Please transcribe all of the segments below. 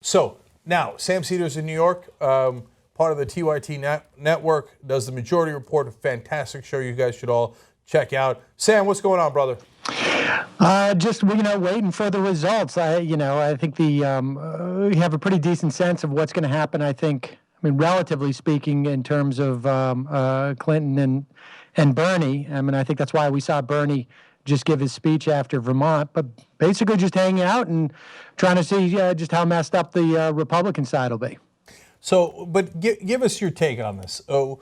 So now, Sam Seder's in New York, part of the TYT network, does the Majority Report, a fantastic show you guys should all check out. Sam, what's going on, brother? Just waiting for the results. I think we have a pretty decent sense of what's going to happen. I mean, relatively speaking, in terms of Clinton and Bernie. I mean, I think that's why we saw Bernie just give his speech after Vermont, but basically just hanging out and trying to see just how messed up the Republican side will be. So, but give us your take on this. Oh,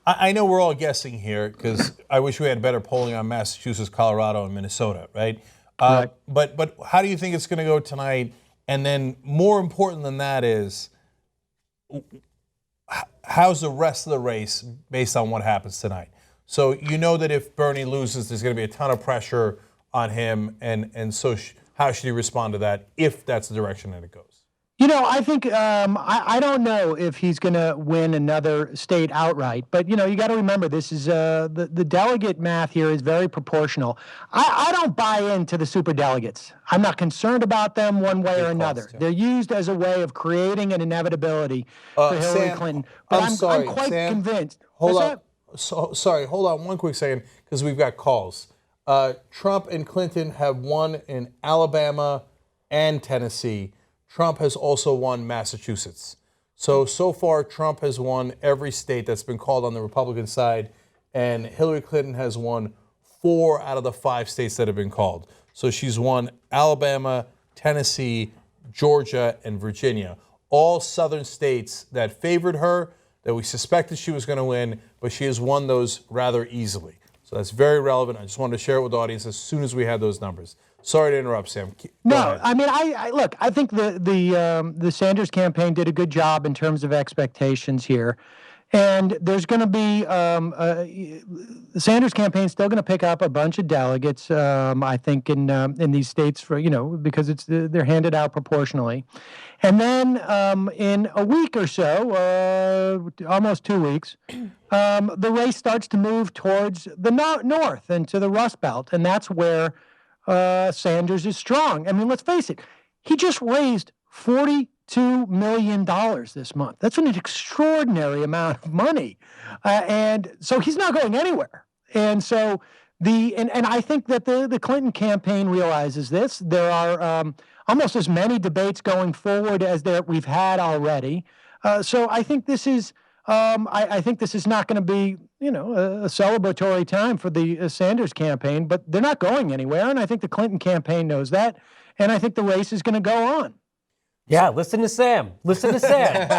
I know we're all guessing here because I wish we had better polling on Massachusetts, Colorado, and Minnesota, right? Right. But how do you think it's going to go tonight? And then more important than that is, how's the rest of the race based on what happens tonight? So you know that if Bernie loses, there's going to be a ton of pressure on him, and so how should he respond to that if that's the direction that it goes? I think I don't know if he's going to win another state outright, but you got to remember this is the delegate math here is very proportional. I don't buy into the super delegates. I'm not concerned about them one way or another. They're used as a way of creating an inevitability for Hillary Clinton. But I'm quite convinced. Hold on. Hold on one quick second because we've got calls. Trump and Clinton have won in Alabama and Tennessee. Trump has also won Massachusetts. So far, Trump has won every state that's been called on the Republican side, and Hillary Clinton has won 4 out of the 5 states that have been called. So she's won Alabama, Tennessee, Georgia, and Virginia. All southern states that favored her, that we suspected she was going to win, but she has won those rather easily. So that's very relevant. I just wanted to share it with the audience as soon as we had those numbers. Sorry to interrupt, Sam. No, I mean, look. I think the Sanders campaign did a good job in terms of expectations here, and there's going to be the Sanders campaign still going to pick up a bunch of delegates. I think in these states for because they're handed out proportionally, and then in a week or so, almost 2 weeks, the race starts to move towards the north and to the Rust Belt, and that's where Sanders is strong. I mean, let's face it, he just raised $42 million this month. That's an extraordinary amount of money. And so he's not going anywhere. And so and I think that the Clinton campaign realizes this. There are almost as many debates going forward as we've had already. So I think this is I think this is not going to be, a celebratory time for the Sanders campaign, but they're not going anywhere, and I think the Clinton campaign knows that, and I think the race is going to go on. Yeah, listen to Sam. Listen to Sam.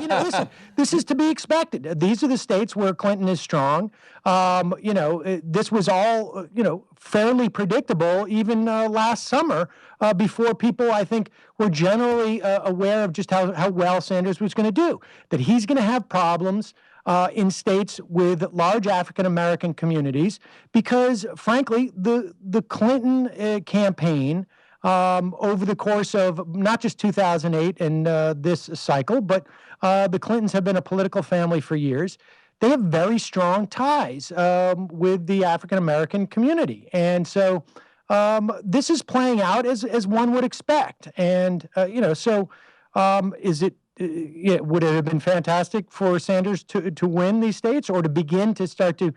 Listen, this is to be expected. These are the states where Clinton is strong. This was all, fairly predictable even last summer before people, I think, were generally aware of just how well Sanders was going to do, that he's going to have problems in states with large African-American communities because, frankly, the Clinton campaign over the course of not just 2008 and this cycle, but the Clintons have been a political family for years. They have very strong ties with the African-American community. And so this is playing out as one would expect. And, is it, would it have been fantastic for Sanders to win these states or to begin to start to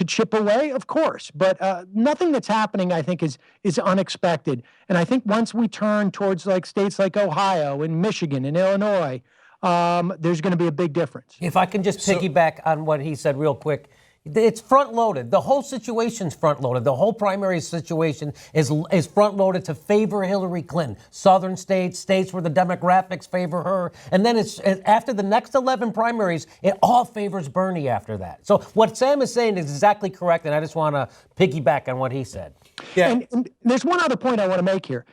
chip away? Of course. But nothing that's happening, I think, is unexpected. And I think once we turn towards states like Ohio and Michigan and Illinois, there's going to be a big difference. If I can just piggyback on what he said real quick. It's front-loaded. The whole situation's front-loaded. The whole primary situation is front-loaded to favor Hillary Clinton. Southern states where the demographics favor her. And then it's after the next 11 primaries, it all favors Bernie after that. So what Sam is saying is exactly correct, and I just want to piggyback on what he said. Yeah. And there's one other point I want to make here.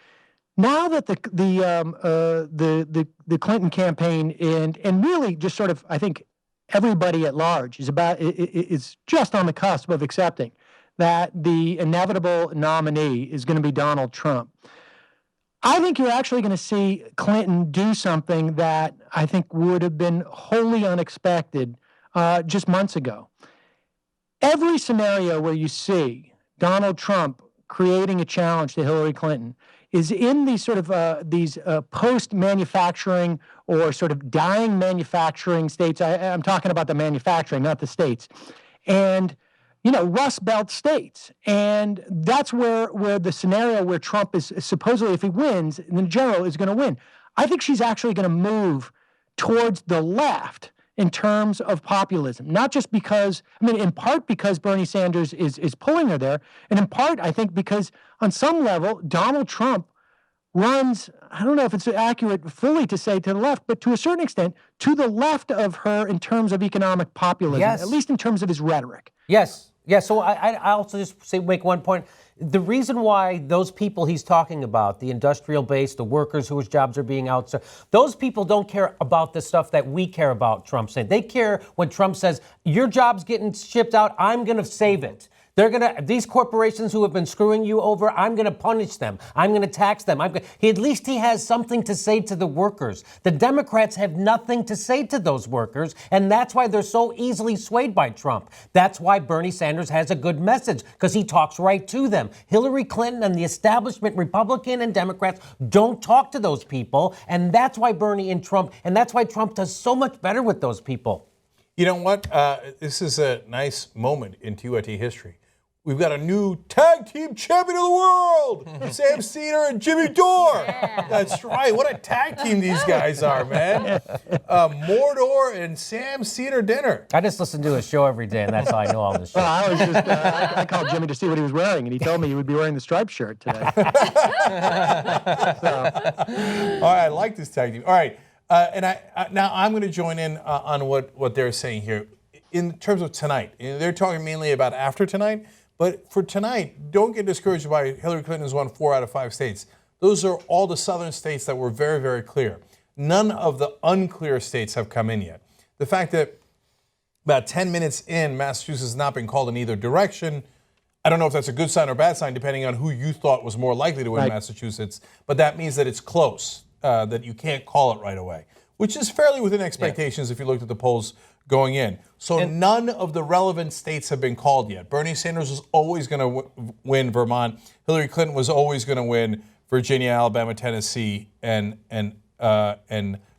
Now that the Clinton campaign and really just sort of, I think, everybody at large is just on the cusp of accepting that the inevitable nominee is going to be Donald Trump. I think you're actually going to see Clinton do something that I think would have been wholly unexpected just months ago. Every scenario where you see Donald Trump creating a challenge to Hillary Clinton is in these sort of these post-manufacturing or sort of dying manufacturing states. I'm talking about the manufacturing, not the states. And Rust Belt states. And that's where the scenario where Trump is supposedly, if he wins, in general, is going to win. I think she's actually going to move towards the left in terms of populism, not just because, in part because Bernie Sanders is pulling her there, and in part, I think, because on some level, Donald Trump runs, I don't know if it's accurate fully to say to the left, but to a certain extent, to the left of her in terms of economic populism, at least in terms of his rhetoric. Yes. Yeah, so I also just make one point. The reason why those people he's talking about, the industrial base, the workers whose jobs are being outsourced, those people don't care about the stuff that we care about, Trump saying. They care when Trump says, your job's getting shipped out, I'm going to save it. These corporations who have been screwing you over, I'm going to punish them. I'm going to tax them. At least he has something to say to the workers. The Democrats have nothing to say to those workers, and that's why they're so easily swayed by Trump. That's why Bernie Sanders has a good message, because he talks right to them. Hillary Clinton and the establishment, Republican and Democrats, don't talk to those people, and that's why Bernie and Trump, and that's why Trump does so much better with those people. You know what? This is a nice moment in TYT history. We've got a new tag team champion of the world, Sam Seder and Jimmy Dore. Yeah. That's right. What a tag team these guys are, man. Mordor and Sam Seder dinner. I just listen to his show every day, and that's how I know all this shit. Well, I called Jimmy to see what he was wearing, and he told me he would be wearing the striped shirt today. All right, I like this tag team. All right, and now I'm going to join in on what they're saying here in terms of tonight. They're talking mainly about after tonight. But for tonight, don't get discouraged by Hillary Clinton has won 4 out of 5 states. Those are all the southern states that were very, very clear. None of the unclear states have come in yet. The fact that about 10 minutes in, Massachusetts has not been called in either direction, I don't know if that's a good sign or bad sign, depending on who you thought was more likely to win Massachusetts. But that means that it's close, that you can't call it right away, which is fairly within expectations if you looked at the polls going in. So none of the relevant states have been called yet. Bernie Sanders was always going to win Vermont. Hillary Clinton was always going to win Virginia, Alabama, Tennessee, and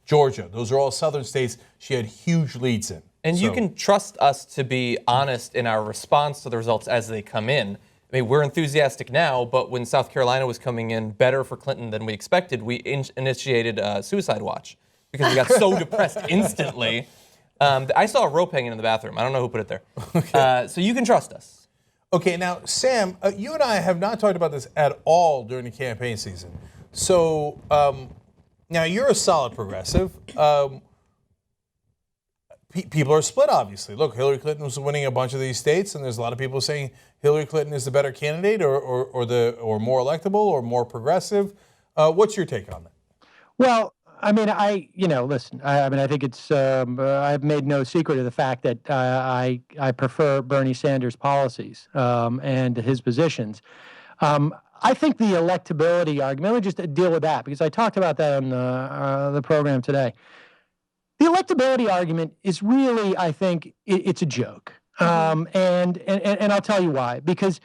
Georgia. Those are all southern states she had huge leads in. And you can trust us to be honest in our response to the results as they come in. I mean, we're enthusiastic now, but when South Carolina was coming in better for Clinton than we expected, we initiated a suicide watch because we got so depressed instantly. I saw a rope hanging in the bathroom. I don't know who put it there. Okay. So you can trust us. Okay, now, Sam, you and I have not talked about this at all during the campaign season. So now you're a solid progressive. People are split, obviously. Look, Hillary Clinton was winning a bunch of these states, and there's a lot of people saying Hillary Clinton is the better candidate or more electable or more progressive. What's your take on that? Well, I mean, listen, I think it's, I've made no secret of the fact that I prefer Bernie Sanders' policies and his positions. I think the electability argument, let me just deal with that because I talked about that on the program today. The electability argument is really, I think, it's a joke. And I'll tell you why. Because,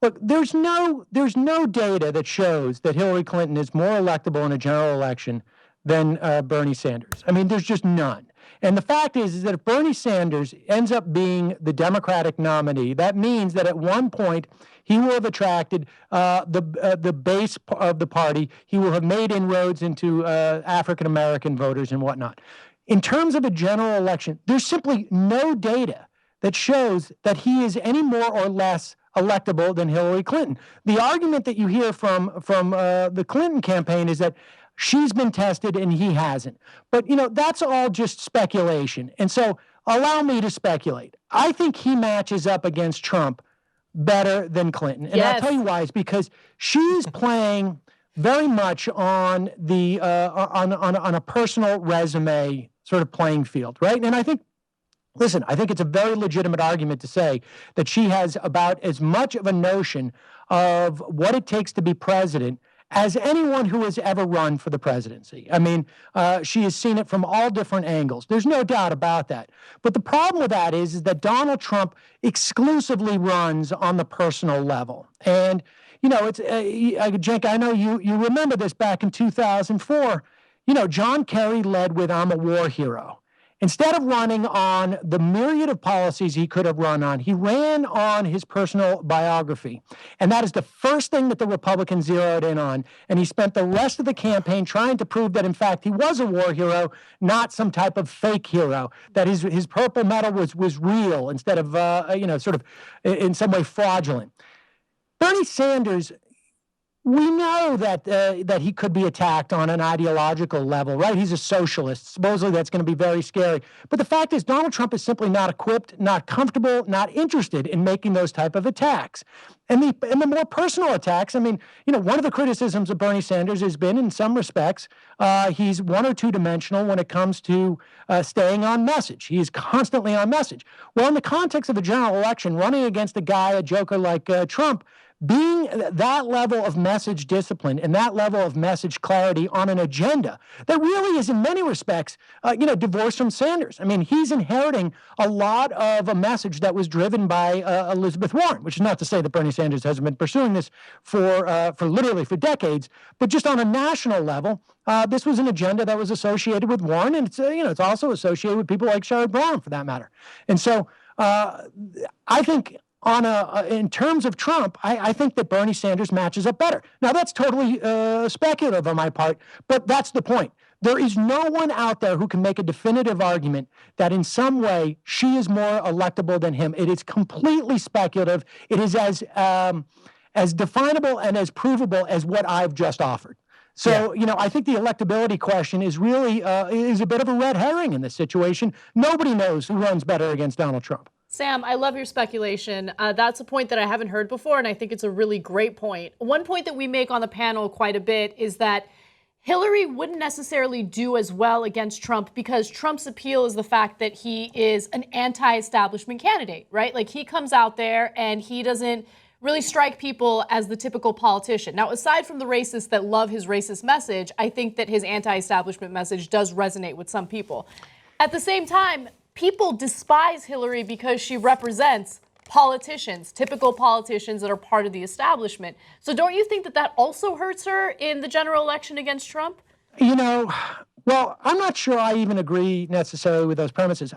look, there's no data that shows that Hillary Clinton is more electable in a general election than Bernie Sanders. I mean, there's just none. And the fact is that if Bernie Sanders ends up being the Democratic nominee, that means that at one point he will have attracted the base of the party. He will have made inroads into African-American voters and whatnot. In terms of a general election, there's simply no data that shows that he is any more or less electable than Hillary Clinton. The argument that you hear from the Clinton campaign is that she's been tested and he hasn't. But, that's all just speculation. And so allow me to speculate. I think he matches up against Trump better than Clinton. And I'll tell you why. It's because she's playing very much on the on a personal resume sort of playing field, right? And I think it's a very legitimate argument to say that she has about as much of a notion of what it takes to be president as anyone who has ever run for the presidency. I mean, she has seen it from all different angles. There's no doubt about that. But the problem with that is that Donald Trump exclusively runs on the personal level. And, it's Cenk, I know you remember this back in 2004. John Kerry led with "I'm a war hero." Instead of running on the myriad of policies he could have run on, he ran on his personal biography. And that is the first thing that the Republicans zeroed in on. And he spent the rest of the campaign trying to prove that, in fact, he was a war hero, not some type of fake hero, that his purple medal was real instead of, sort of in some way fraudulent. Bernie Sanders, we know that he could be attacked on an ideological level, right? He's a socialist. Supposedly that's going to be very scary. But the fact is, Donald Trump is simply not equipped, not comfortable, not interested in making those type of attacks. And the more personal attacks, one of the criticisms of Bernie Sanders has been, in some respects, he's one or two dimensional when it comes to staying on message. He is constantly on message. Well, in the context of a general election, running against a joker like Trump, being that level of message discipline and that level of message clarity on an agenda that really is in many respects, divorced from Sanders. He's inheriting a lot of a message that was driven by Elizabeth Warren, which is not to say that Bernie Sanders hasn't been pursuing this for literally for decades, but just on a national level, this was an agenda that was associated with Warren, and it's also associated with people like Sherrod Brown, for that matter. And so I think, in terms of Trump, I think that Bernie Sanders matches up better. Now, that's totally speculative on my part, but that's the point. There is no one out there who can make a definitive argument that in some way she is more electable than him. It is completely speculative. It is as definable and as provable as what I've just offered. So, I think the electability question is really is a bit of a red herring in this situation. Nobody knows who runs better against Donald Trump. Sam, I love your speculation. That's a point that I haven't heard before, and I think it's a really great point. One point that we make on the panel quite a bit is that Hillary wouldn't necessarily do as well against Trump because Trump's appeal is the fact that he is an anti-establishment candidate, right? Like, he comes out there and he doesn't really strike people as the typical politician. Now, aside from the racists that love his racist message, I think that his anti-establishment message does resonate with some people. At the same time, people despise Hillary because she represents politicians, typical politicians that are part of the establishment. So don't you think that also hurts her in the general election against Trump? Well, I'm not sure I even agree necessarily with those premises.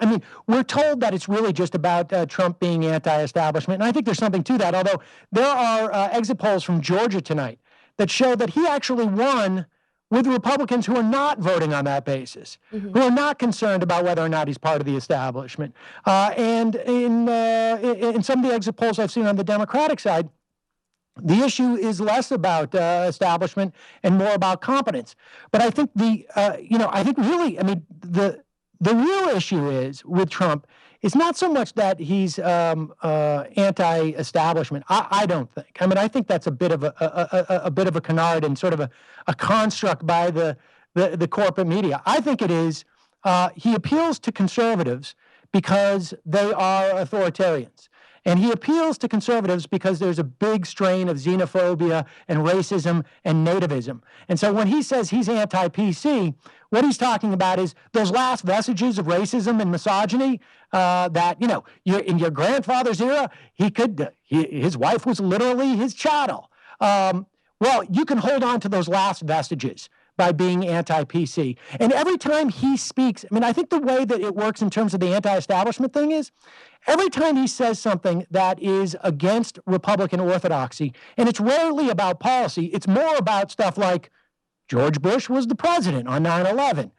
We're told that it's really just about Trump being anti-establishment, and I think there's something to that, although there are exit polls from Georgia tonight that show that he actually won with Republicans who are not voting on that basis, who are not concerned about whether or not he's part of the establishment. And in some of the exit polls I've seen on the Democratic side, the issue is less about establishment and more about competence. But I think the real issue is with Trump is not so much that he's anti-establishment. I don't think. I think that's a bit of a canard and sort of a construct by the corporate media. I think it is he appeals to conservatives because they are authoritarians. And he appeals to conservatives because there's a big strain of xenophobia and racism and nativism. And so when he says he's anti-PC, what he's talking about is those last vestiges of racism and misogyny that, in your grandfather's era, his wife was literally his chattel. Well, you can hold on to those last vestiges by being anti-PC. And every time he speaks, I think the way that it works in terms of the anti-establishment thing is, every time he says something that is against Republican orthodoxy, and it's rarely about policy, it's more about stuff like George Bush was the president on 9/11.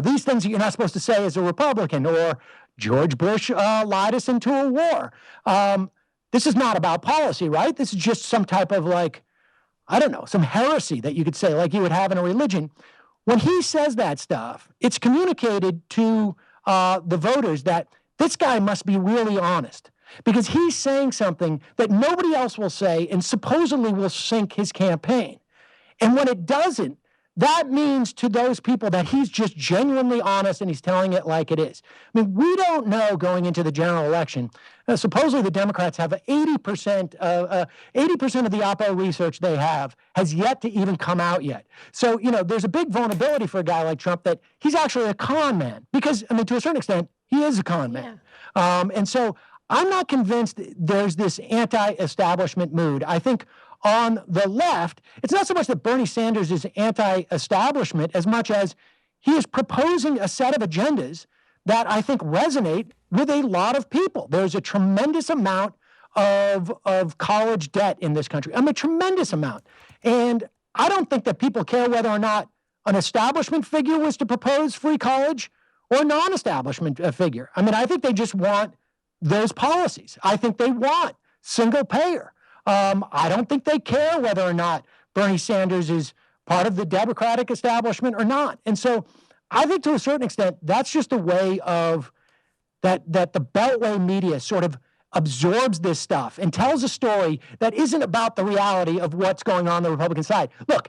These things that you're not supposed to say as a Republican, or George Bush lied us into a war. This is not about policy, right? This is just some type of some heresy that you could say, like you would have in a religion. When he says that stuff, it's communicated to the voters that this guy must be really honest, because he's saying something that nobody else will say and supposedly will sink his campaign. And when it doesn't, that means to those people that he's just genuinely honest and he's telling it like it is. We don't know going into the general election. Supposedly the Democrats have 80% of the Oppo research they have has yet to even come out yet. So, there's a big vulnerability for a guy like Trump that he's actually a con man, because, to a certain extent, he is a con man. And so I'm not convinced there's this anti-establishment mood. I think on the left, it's not so much that Bernie Sanders is anti-establishment as much as he is proposing a set of agendas that I think resonate with a lot of people. There's a tremendous amount of college debt in this country. I mean, a tremendous amount. And I don't think that people care whether or not an establishment figure was to propose free college or a non-establishment figure. I mean, I think they just want those policies. I think they want single payer. I don't think they care whether or not Bernie Sanders is part of the Democratic establishment or not. And so I think to a certain extent, that's just a way of that the Beltway media sort of absorbs this stuff and tells a story that isn't about the reality of what's going on the Republican side. Look,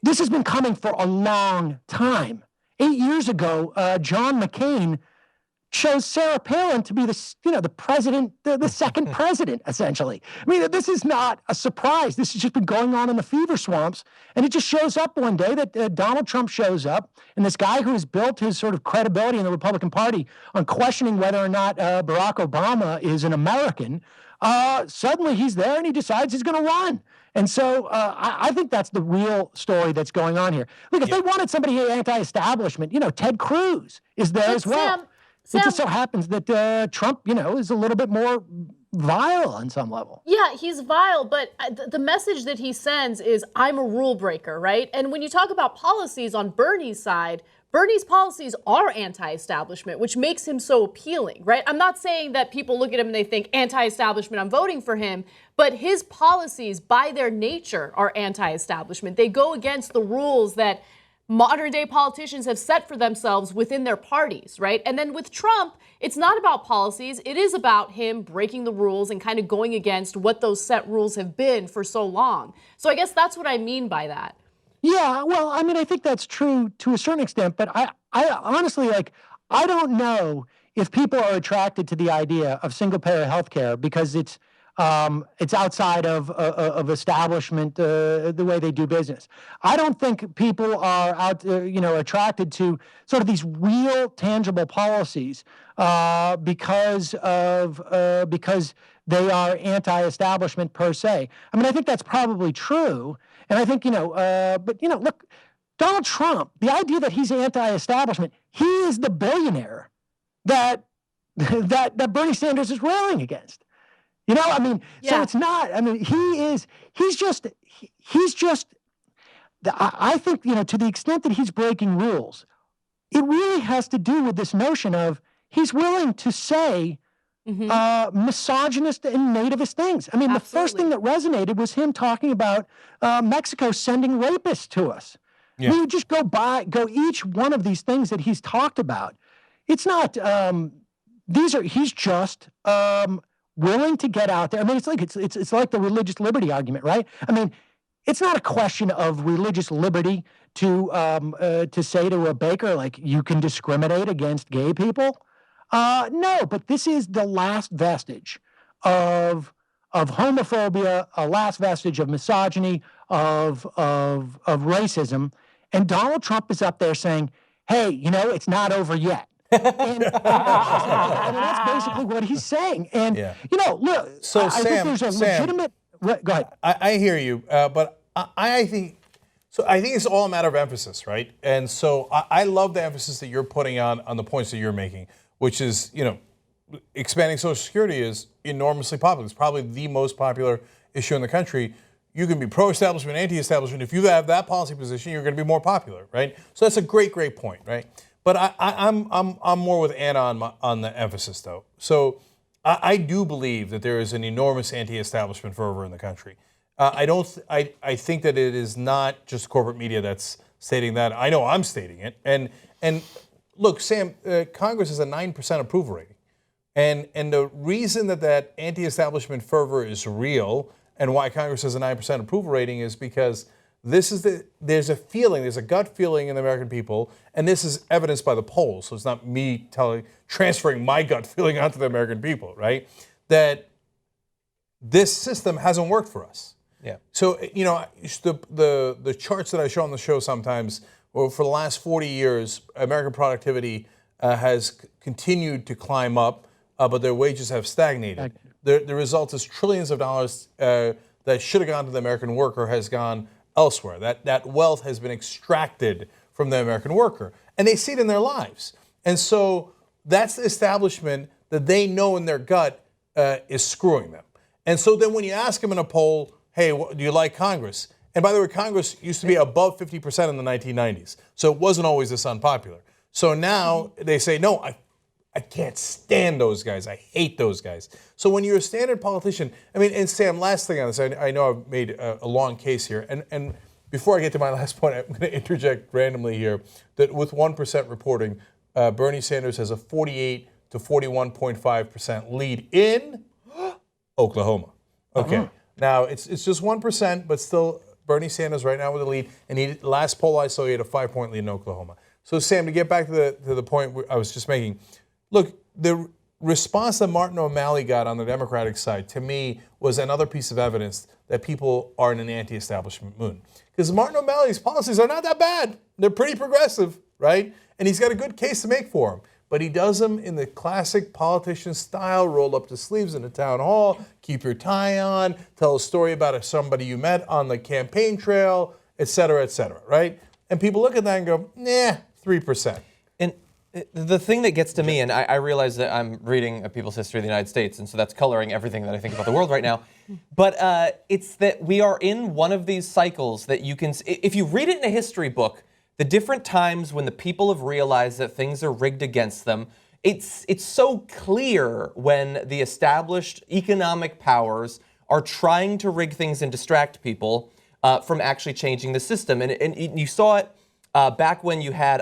this has been coming for a long time. 8 years ago, John McCain chose Sarah Palin to be the president, the second president, essentially. I mean, this is not a surprise. This has just been going on in the fever swamps. And it just shows up one day that Donald Trump shows up, and this guy who has built his sort of credibility in the Republican Party on questioning whether or not Barack Obama is an American, suddenly he's there and he decides he's going to run. And so I think that's the real story that's going on here. Look, if they wanted somebody anti-establishment, Ted Cruz is there as well. It just so happens that Trump, is a little bit more vile on some level. Yeah, he's vile, but the message that he sends is, I'm a rule breaker, right? And when you talk about policies on Bernie's side, Bernie's policies are anti-establishment, which makes him so appealing, right? I'm not saying that people look at him and they think anti-establishment, I'm voting for him, but his policies by their nature are anti-establishment. They go against the rules that modern day politicians have set for themselves within their parties, right? And then with Trump, it's not about policies. It is about him breaking the rules and kind of going against what those set rules have been for so long. So I guess that's what I mean by that. Yeah, well, I mean, I think that's true to a certain extent, but I honestly, I don't know if people are attracted to the idea of single-payer healthcare because it's outside of establishment, the way they do business. I don't think people are attracted to sort of these real, tangible policies because they are anti-establishment per se. I mean, I think that's probably true, and I think look, Donald Trump. The idea that he's anti-establishment, he is the billionaire that Bernie Sanders is railing against. So it's not, he's just, I think, to the extent that he's breaking rules, it really has to do with this notion of he's willing to say misogynist and nativist things. I mean, Absolutely. The first thing that resonated was him talking about Mexico sending rapists to us. Yeah. I mean, you just go each one of these things that he's talked about. It's not, he's just, willing to get out there. I mean, it's like the religious liberty argument, right? I mean, it's not a question of religious liberty to say to a baker, like, you can discriminate against gay people. No, but this is the last vestige of homophobia, a last vestige of misogyny, of racism. And Donald Trump is up there saying, hey, it's not over yet. And that's basically what he's saying. And, look, so I think there's a legitimate... Go ahead. I hear you, but I think it's all a matter of emphasis, right? And so I love the emphasis that you're putting on the points that you're making, which is, expanding Social Security is enormously popular. It's probably the most popular issue in the country. You can be pro-establishment, anti-establishment. If you have that policy position, you're going to be more popular, right? So that's a great point, right? But I'm more with Anna on the emphasis, though. So I do believe that there is an enormous anti-establishment fervor in the country. I think that it is not just corporate media that's stating that. I know I'm stating it. And look, Sam, Congress has a 9% approval rating, and the reason that anti-establishment fervor is real and why Congress has a 9% approval rating is because there's a gut feeling in the American people, and this is evidenced by the polls, so it's not me transferring my gut feeling onto the American people, right? That this system hasn't worked for us. Yeah. So, the charts that I show on the show sometimes, well, for the last 40 years, American productivity has continued to climb up, but their wages have stagnated. The result is trillions of dollars that should have gone to the American worker has gone elsewhere. That wealth has been extracted from the American worker. And they see it in their lives. And so that's the establishment that they know in their gut is screwing them. And so then when you ask them in a poll, hey, do you like Congress? And by the way, Congress used to be above 50% in the 1990s. So it wasn't always this unpopular. So now they say, no, I can't stand those guys. I hate those guys. So when you're a standard politician, I mean, and Sam, last thing on this, I know I've made a long case here. And before I get to my last point, I'm going to interject randomly here that with 1% reporting, Bernie Sanders has a 48 to 41.5% lead in Oklahoma. Okay. Now, it's just 1%, but still Bernie Sanders right now with the lead. And last poll I saw, he had a 5-point lead in Oklahoma. So, Sam, to get back to the point I was just making, look, the response that Martin O'Malley got on the Democratic side, to me, was another piece of evidence that people are in an anti-establishment mood. Because Martin O'Malley's policies are not that bad. They're pretty progressive, right? And he's got a good case to make for them. But he does them in the classic politician style, roll up the sleeves in the town hall, keep your tie on, tell a story about somebody you met on the campaign trail, et cetera, right? And people look at that and go, nah, 3%. And the thing that gets to me, and I realize that I'm reading a people's history of the United States, and so that's coloring everything that I think about the world right now, but it's that we are in one of these cycles that you can, if you read it in a history book, the different times when the people have realized that things are rigged against them, it's so clear when the established economic powers are trying to rig things and distract people from actually changing the system. And you saw it back when you had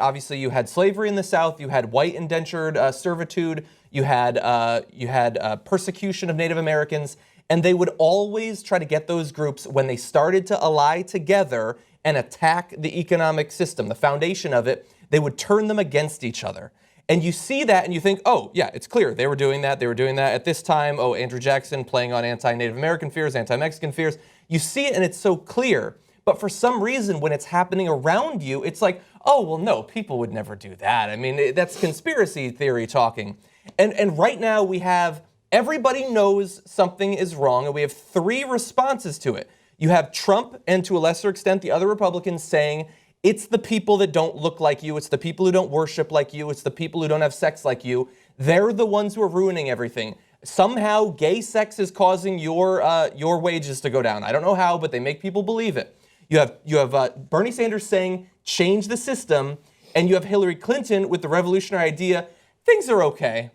slavery in the South, you had white indentured servitude, you had persecution of Native Americans, and they would always try to get those groups, when they started to ally together and attack the economic system, the foundation of it, they would turn them against each other. And you see that and you think, oh, yeah, it's clear. They were doing that at this time. Oh, Andrew Jackson playing on anti-Native American fears, anti-Mexican fears. You see it and it's so clear. But for some reason, when it's happening around you, it's like, oh, well, no, people would never do that. I mean, that's conspiracy theory talking. And right now we have, everybody knows something is wrong, and we have 3 responses to it. You have Trump, and to a lesser extent, the other Republicans saying, it's the people that don't look like you, it's the people who don't worship like you, it's the people who don't have sex like you. They're the ones who are ruining everything. Somehow, gay sex is causing your wages to go down. I don't know how, but they make people believe it. You have Bernie Sanders saying, change the system, and you have Hillary Clinton with the revolutionary idea, things are okay.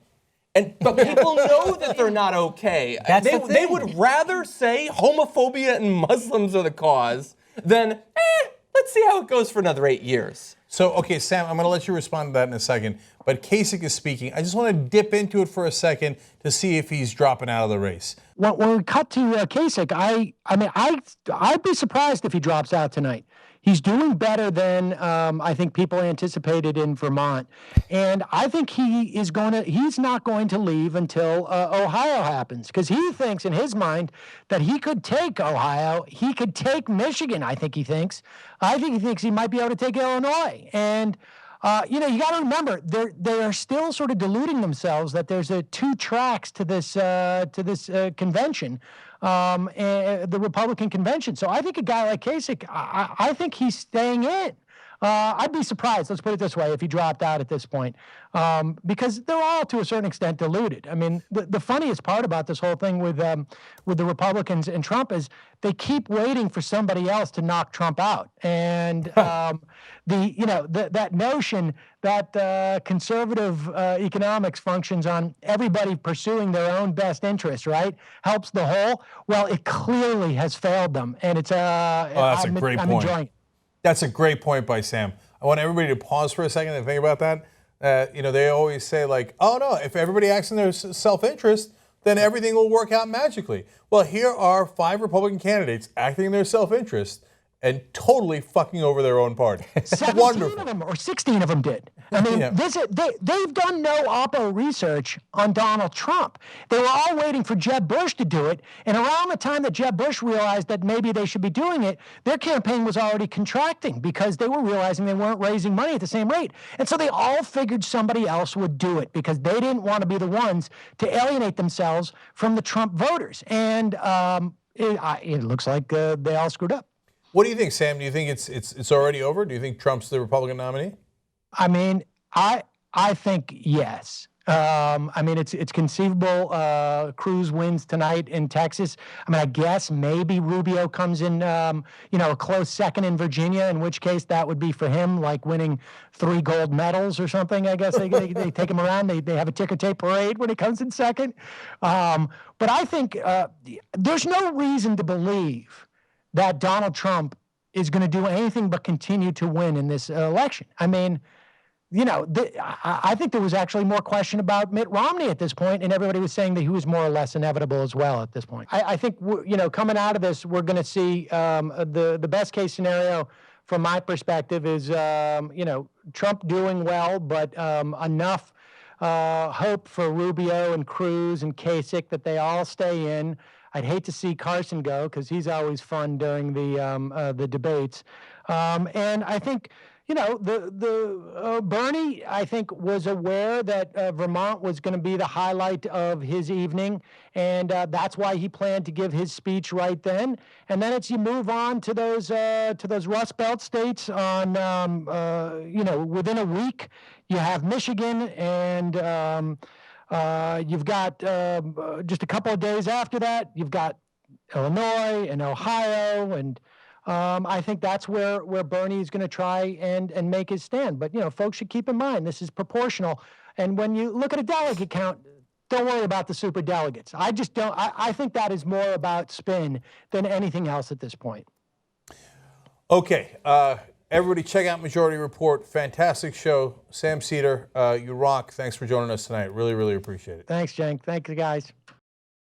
But people know that they're not okay. They would rather say homophobia and Muslims are the cause than, let's see how it goes for another 8 years. So, okay, Sam, I'm going to let you respond to that in a second. But Kasich is speaking. I just want to dip into it for a second to see if he's dropping out of the race. When we cut to Kasich, I'd be surprised if he drops out tonight. He's doing better than I think people anticipated in Vermont, and I think he's not going to leave until Ohio happens, because he thinks in his mind that he could take Ohio, he could take Michigan. I think he thinks he might be able to take Illinois, and you got to remember they are still sort of deluding themselves that there's 2 tracks to this convention. The Republican convention. So I think a guy like Kasich, I think he's staying in. I'd be surprised, let's put it this way, if he dropped out at this point, because they're all to a certain extent deluded. I mean, the funniest part about this whole thing with the Republicans and Trump is they keep waiting for somebody else to knock Trump out, and that notion that conservative economics functions on everybody pursuing their own best interests, right, helps the whole. Well, it clearly has failed them, and it's that's a great point. I'm enjoying it. That's a great point by Sam. I want everybody to pause for a second and think about that. They always say, like, oh, no, if everybody acts in their self-interest, then everything will work out magically. Well, here are 5 Republican candidates acting in their self-interest and totally fucking over their own party. 17 of them or 16 of them did. I mean, they've done no Oppo research on Donald Trump. They were all waiting for Jeb Bush to do it, and around the time that Jeb Bush realized that maybe they should be doing it, their campaign was already contracting because they were realizing they weren't raising money at the same rate. And so they all figured somebody else would do it because they didn't want to be the ones to alienate themselves from the Trump voters. And It looks like they all screwed up. What do you think, Sam? Do you think it's already over? Do you think Trump's the Republican nominee? I mean, I think yes. I mean, it's conceivable Cruz wins tonight in Texas. I mean, I guess maybe Rubio comes in, a close second in Virginia, in which case that would be for him like winning 3 gold medals or something. I guess they take him around. They have a ticker tape parade when he comes in second. But I think there's no reason to believe that Donald Trump is going to do anything but continue to win in this election. I mean, I think there was actually more question about Mitt Romney at this point, and everybody was saying that he was more or less inevitable as well at this point. I think, coming out of this, we're going to see the best case scenario from my perspective is, Trump doing well, but enough hope for Rubio and Cruz and Kasich that they all stay in. I'd hate to see Carson go because he's always fun during the debates. And I think, Bernie, I think, was aware that Vermont was going to be the highlight of his evening, and that's why he planned to give his speech right then. And then you move on to those Rust Belt states on, within a week. You have Michigan, and you've got just a couple of days after that, you've got Illinois and Ohio, and I think that's where Bernie is going to try and make his stand. But, folks should keep in mind, this is proportional. And when you look at a delegate count, don't worry about the super delegates. I just don't. I think that is more about spin than anything else at this point. Okay. Everybody check out Majority Report. Fantastic show. Sam Seder, you rock. Thanks for joining us tonight. Really, really appreciate it. Thanks, Cenk. Thank you, guys.